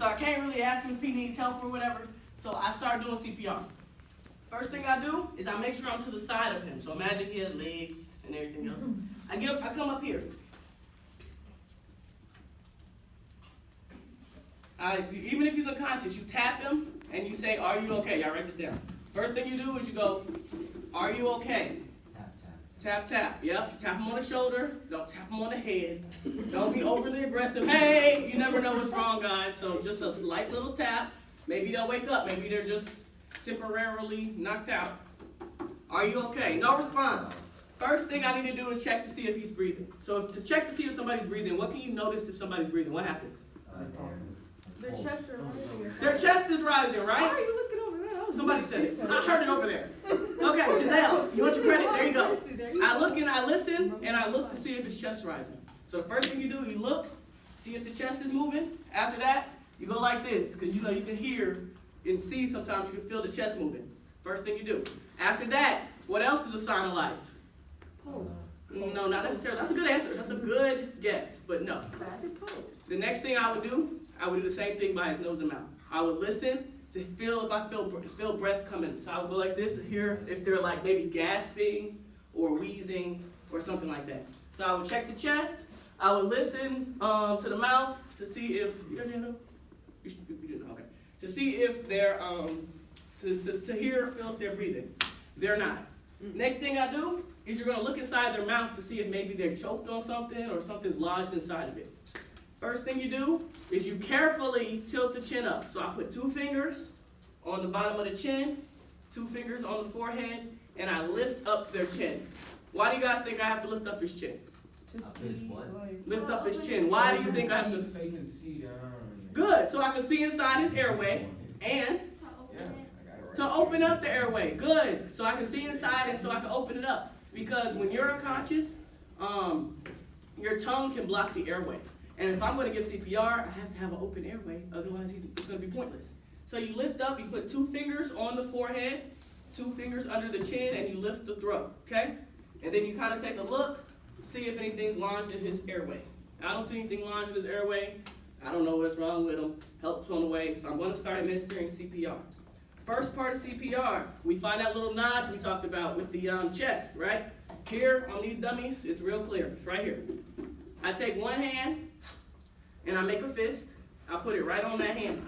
So I can't really ask him if he needs help or whatever. So I start doing CPR. First thing I do is I make sure I'm to the side of him. So imagine he has legs and everything else. I come up here. Even if he's unconscious, you tap him and you say, "Are you okay?" Y'all write this down. First thing you do is you go, "Are you okay?" Tap, tap. Tap, tap. Yep. Tap him on the shoulder. Don't tap him on the head. Don't be overly aggressive. Hey, you never know what's wrong, guys. So just a light little tap. Maybe they'll wake up. Maybe they're just temporarily knocked out. Are you okay? No response. First thing I need to do is check to see if he's breathing. So to check to see if somebody's breathing, what can you notice if somebody's breathing? What happens? Their chest is rising. Their chest is rising, Why right? are you looking over there? Somebody said it. I heard it over there. Okay, Giselle, you want your credit? There you go. I look and I listen, and I look to see if it's chest rising. So the first thing you do, you look, see if the chest is moving. After that, you go like this, because you know you can hear and see sometimes you can feel the chest moving. First thing you do. After that, what else is a sign of life? Pulse. No, not necessarily. That's a good answer. That's a good guess, but no. The next thing I would do the same thing by his nose and mouth. I would listen to feel if I feel breath coming. So I would go like this to hear if they're like maybe gasping or wheezing or something like that. So I would check the chest. I would listen to the mouth to see if you got your hand up? You didn't, okay. To see if they're to hear or feel if they're breathing. They're not. Next thing I do is you're gonna look inside their mouth to see if maybe they're choked on something or something's lodged inside of it. First thing you do is you carefully tilt the chin up. So I put 2 fingers on the bottom of the chin, 2 fingers on the forehead, and I lift up their chin. Why do you guys think I have to lift up his chin? Lift up his chin. Why do you think I have to? So you can see down. Good. So I can see inside his airway and to open up the airway. Good. So I can see inside and so I can open it up. Because when you're unconscious, your tongue can block the airway. And if I'm going to give CPR, I have to have an open airway. Otherwise, it's going to be pointless. So you lift up, you put 2 fingers on the forehead, 2 fingers under the chin, and you lift the throat. Okay? And then you kind of take a look, see if anything's lodged in his airway. I don't see anything lodged in his airway. I don't know what's wrong with him. Help's on the way. So I'm going to start administering CPR. First part of CPR, we find that little notch we talked about with the chest, right? Here on these dummies, it's real clear. It's right here. I take one hand and I make a fist. I put it right on that hand.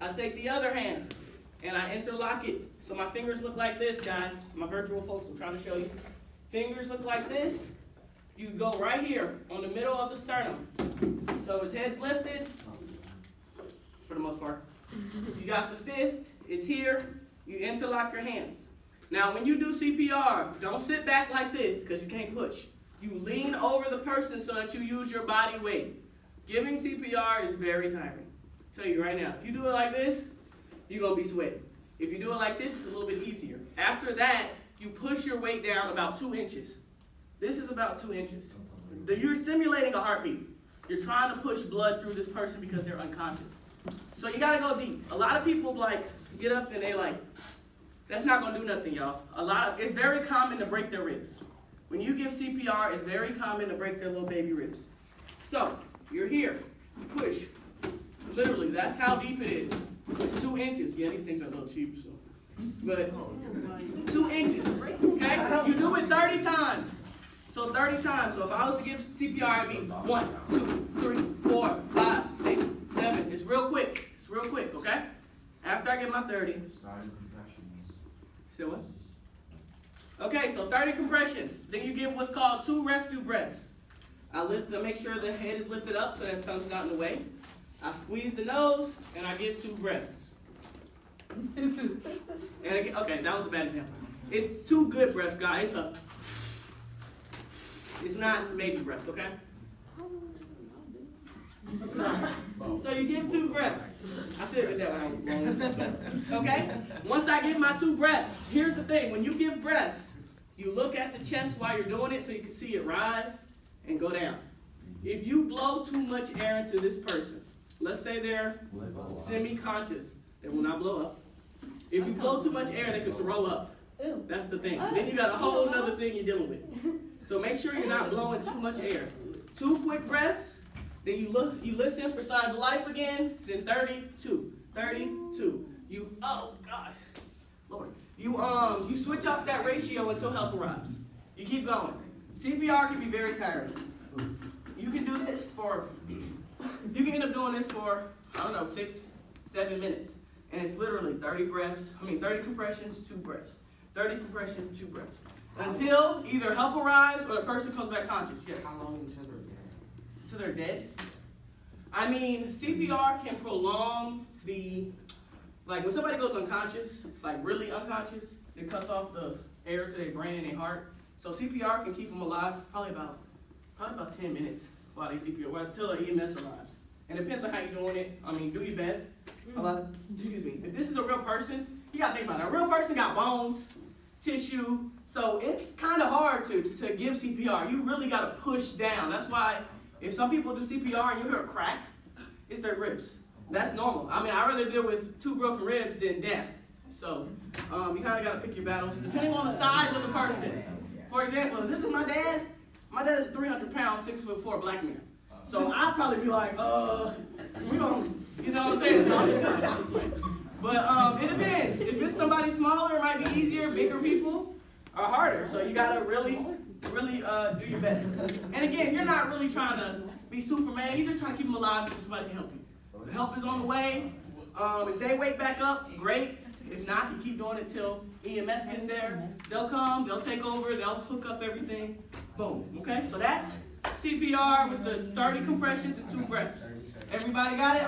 I take the other hand and I interlock it. So my fingers look like this, guys. My virtual folks, I'm trying to show you. Fingers look like this. You go right here on the middle of the sternum. So his head's lifted, for the most part. You got the fist, it's here. You interlock your hands. Now when you do CPR, don't sit back like this because you can't push. You lean over the person so that you use your body weight. Giving CPR is very tiring. I'll tell you right now, if you do it like this, you're going to be sweating. If you do it like this, it's a little bit easier. After that, you push your weight down about 2 inches. This is about 2 inches. You're simulating a heartbeat. You're trying to push blood through this person because they're unconscious. So you got to go deep. A lot of people get up and they that's not going to do nothing, y'all. It's very common to break their ribs. When you give CPR, it's very common to break their little baby ribs. So, you're here. You push. Literally, that's how deep it is. It's 2 inches. Yeah, these things are a little cheap, so. But 2 inches. Okay? You do it 30 times. So 30 times. So if I was to give CPR, it'd be 1, 2, 3, 4, 5, 6, 7. It's real quick. It's real quick, okay? After I get my 30. Say what? Okay, so 30 compressions. Then you give what's called 2 rescue breaths. I lift to make sure the head is lifted up so that tongue's not in the way. I squeeze the nose and I give 2 breaths. And again, okay, that was a bad example. It's 2 good breaths, guys. It's not baby breaths, okay? So you give 2 breaths. I should have did that when I was wrong. Okay? Once I give my 2 breaths, here's the thing. When you give breaths, you look at the chest while you're doing it so you can see it rise and go down. If you blow too much air into this person, let's say they're semi-conscious, they will not blow up. If you blow too much air, they could throw up. That's the thing. Then you got a whole other thing you're dealing with. So make sure you're not blowing too much air. 2 quick breaths, Then you listen for signs of life again. Then 32, 32. Oh God, Lord. You switch off that ratio until help arrives. You keep going. CPR can be very tiring. You can do this you can end up doing this for, I don't know, 6, 7 minutes. And it's literally 30 compressions, 2 breaths. 30 compressions, 2 breaths. Until either help arrives or the person comes back conscious. Yes. How long until they're dead? Until they're dead? I mean, CPR can prolong like when somebody goes unconscious, like really unconscious, it cuts off the air to their brain and their heart. So CPR can keep them alive probably about 10 minutes while they CPR, until the EMS arrives. And it depends on how you're doing it. I mean, do your best. If this is a real person, you gotta think about it. A real person got bones, tissue, so it's kind of hard to give CPR. You really gotta push down. That's why if some people do CPR and you hear a crack, it's their ribs. That's normal. I mean, I'd rather deal with 2 broken ribs than death. So you kind of gotta pick your battles depending on the size of the person. For example, if this is my dad is a 300-pound, 6'4" black man. So I'd probably be like, we don't, you know what I'm saying? No, but it depends. If it's somebody smaller, it might be easier. Bigger people are harder. So you gotta really do your best. And again, you're not really trying to be Superman. You're just trying to keep them alive because somebody can help you. The help is on the way. If they wake back up, great. If not, you keep doing it till EMS gets there. They'll come, they'll take over, they'll hook up everything. Boom. Okay, so that's CPR with the 30 compressions and 2 breaths. Everybody got it?